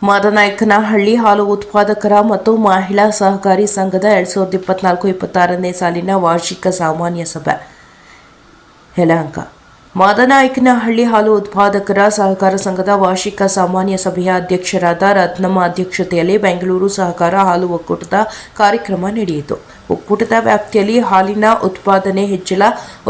ಮಾದನಾಯಕನಹಳ್ಳಿ ಹಾಲು ಉತ್ಪಾದಕರ ಮತ್ತು ಮಹಿಳಾ ಸಹಕಾರಿ ಸಂಘದ 2024-26ನೇ ಸಾಲಿನ ವಾರ್ಷಿಕ ಸಾಮಾನ್ಯ ಸಭೆ ಯಲಹಂಕ. ಮಾದನಾಯಕನಹಳ್ಳಿ ಹಾಲು ಉತ್ಪಾದಕರ ಸಹಕಾರ ಸಂಘದ ವಾರ್ಷಿಕ ಸಾಮಾನ್ಯ ಸಭೆಯ ಅಧ್ಯಕ್ಷರಾದ ರತ್ನಮ್ಮ ಅಧ್ಯಕ್ಷತೆಯಲ್ಲಿ ಬೆಂಗಳೂರು ಸಹಕಾರ ಹಾಲು ಒಕ್ಕೂಟದ ಕಾರ್ಯಕ್ರಮ ನಡೆಯಿತು. ಒಕ್ಕೂಟದ ವ್ಯಾಪ್ತಿಯಲ್ಲಿ ಹಾಲಿನ ಉತ್ಪಾದನೆ ಹೆಚ್ಚಳ,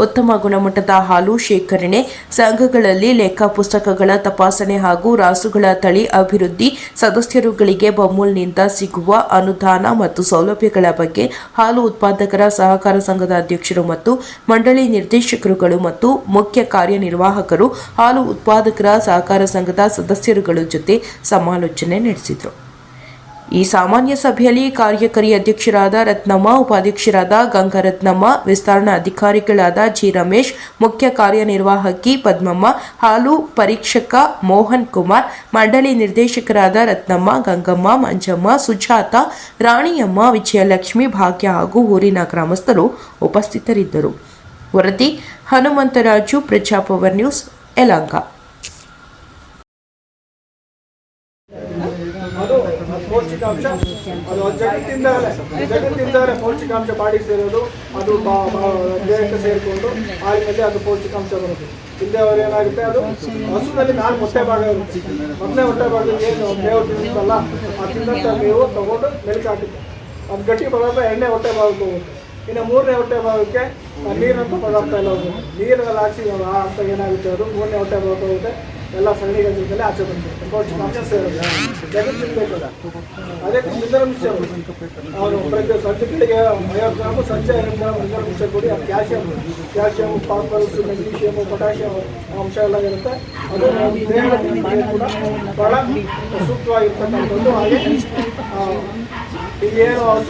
ಉತ್ತಮ ಗುಣಮಟ್ಟದ ಹಾಲು ಶೇಖರಣೆ, ಸಂಘಗಳಲ್ಲಿ ಲೆಕ್ಕ ಪುಸ್ತಕಗಳ ತಪಾಸಣೆ ಹಾಗೂ ರಾಸುಗಳ ತಳಿ ಅಭಿವೃದ್ಧಿ, ಸದಸ್ಯರುಗಳಿಗೆ ಬಮೂಲ್ನಿಂದ ಸಿಗುವ ಅನುದಾನ ಮತ್ತು ಸೌಲಭ್ಯಗಳ ಬಗ್ಗೆ ಹಾಲು ಉತ್ಪಾದಕರ ಸಹಕಾರ ಸಂಘದ ಅಧ್ಯಕ್ಷರು ಮತ್ತು ಮಂಡಳಿ ನಿರ್ದೇಶಕರುಗಳು ಮತ್ತು ಮುಖ್ಯ ಕಾರ್ಯನಿರ್ವಾಹಕರು ಹಾಲು ಉತ್ಪಾದಕರ ಸಹಕಾರ ಸಂಘದ ಸದಸ್ಯರುಗಳ ಜೊತೆ ಸಮಾಲೋಚನೆ ನಡೆಸಿದರು. ಈ ಸಾಮಾನ್ಯ ಸಭೆಯಲ್ಲಿ ಕಾರ್ಯಕಾರಿ ಅಧ್ಯಕ್ಷರಾದ ರತ್ನಮ್ಮ, ಉಪಾಧ್ಯಕ್ಷರಾದ ಗಂಗಾರತ್ನಮ್ಮ, ವಿಸ್ತರಣಾ ಅಧಿಕಾರಿಗಳಾದ ಜಿ. ರಮೇಶ್, ಮುಖ್ಯ ಕಾರ್ಯನಿರ್ವಾಹಕಿ ಪದ್ಮಮ್ಮ, ಹಾಲು ಪರೀಕ್ಷಕ ಮೋಹನ್ ಕುಮಾರ್, ಮಂಡಳಿ ನಿರ್ದೇಶಕರಾದ ರತ್ನಮ್ಮ, ಗಂಗಮ್ಮ, ಮಂಜಮ್ಮ, ಸುಜಾತ, ರಾಣಿಯಮ್ಮ, ವಿಜಯಲಕ್ಷ್ಮಿ, ಭಾಗ್ಯ ಹಾಗೂ ಊರಿನ ಗ್ರಾಮಸ್ಥರು ಉಪಸ್ಥಿತರಿದ್ದರು. ವರದಿ ಹನುಮಂತರಾಜು, ಪ್ರಜಾಪವರ್ ನ್ಯೂಸ್, ಯಲಹಂಕ. ಅದು ಪೌಷ್ಟಿಕಾಂಶ, ಅದು ಜಗತ್ತಿಂದ ಪೌಷ್ಟಿಕಾಂಶ ಬಾಡಿ ಸೇರೋದು, ಅದು ದೇಹಕ್ಕೆ ಸೇರಿಕೊಂಡು ಆದ್ಮೇಲೆ ಅದು ಪೌಷ್ಟಿಕಾಂಶ ಬರುತ್ತೆ. ಹಿಂದೆ ಅವ್ರು ಏನಾಗುತ್ತೆ, ಅದು ಹಸುನಲ್ಲಿ 4 ಮೊಟ್ಟೆ ಭಾಗ ಇರುತ್ತೆ. ಮೊದಲನೇ ಹೊಟ್ಟೆ ಭಾಗ ಏನು ಮೇವು ತಿನ್ನುತ್ತಲ್ಲ, ಆ ತಿನ್ನಂಥ ಮೇವು ತಗೊಂಡು ಮೆಲ್ಕು ಹಾಕುತ್ತೆ. ಅದು ಗಟ್ಟಿ ಪದಾರ್ಥ ಎಣ್ಣೆ ಹೊಟ್ಟೆ ಭಾಗಕ್ಕೆ ಹೋಗುತ್ತೆ. ಇನ್ನು 3ನೇ ಹೊಟ್ಟೆ ಭಾಗಕ್ಕೆ ನೀರಂತ ಪದಾರ್ಥ ಎಲ್ಲ ಹೋಗುತ್ತೆ. ನೀರಲ್ಲಿ ಹಾಕಿ ಅಂತ ಏನಾಗುತ್ತೆ, ಅದು 3ನೇ ಹೊಟ್ಟೆ ಭಾಗ ಹೋಗುತ್ತೆ. ಎಲ್ಲ ಸಗಣಿ ಗಂಜಲದಲ್ಲಿ ಆಚೆ ಬಂದಿರುತ್ತೆ. ಪೌಷ್ಟಿಕಾಂಶ ಸೇರುತ್ತೆ. ಜಗತ್ತಿನ ಅದೇ ಮಿನರಲ್ ಮಿಕ್ಸರ್, ಅವನು ಪ್ರತಿ ಸಜ್ಜಗಳಿಗೆ 50 ಗ್ರಾಮು, ಸಂಜೆ 50 ಗ್ರಾಮ್ ಮಿನರಲ್ ಮಿಕ್ಸರ್ ಕೊಡಿ. ಅದು ಕ್ಯಾಲ್ಸಿಯಮ್, ಫಾಸ್ಫರಸ್, ಮೆಗ್ನೀಷಿಯಮ್, ಪೊಟ್ಯಾಷಿಯಮ್ ಅಂಶ ಎಲ್ಲ ಇರುತ್ತೆ. ಅದು ದೇಹದ ಕೂಡ ಬಹಳ ಸೂಕ್ತವಾಗಿರ್ತಕ್ಕಂಥದ್ದು. ಹಾಗೆ ಈಗೇನು